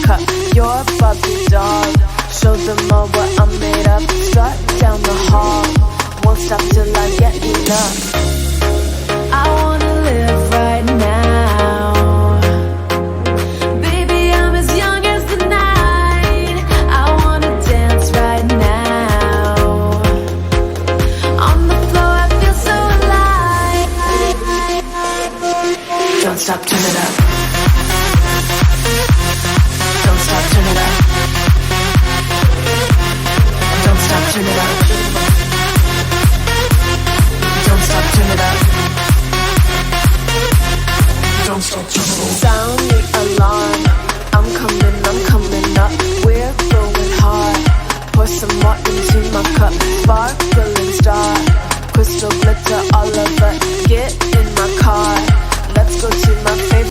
cup. You're a Barbie doll. Show them all what I'm made of. Strut down the hall. Won't stop till I get enough. I wanna live right now. Baby, I'm as young as the night. I wanna dance right now. On the floor, I feel so alive. Don't stop, turn it up. Don't stop, turn it up. Don't stop, turn it up. Don't stop, turn it up. Don't stop, turn it up. Sound the alarm. I'm coming up. We're going hard. Pour some more into my cup. Sparkling star. Crystal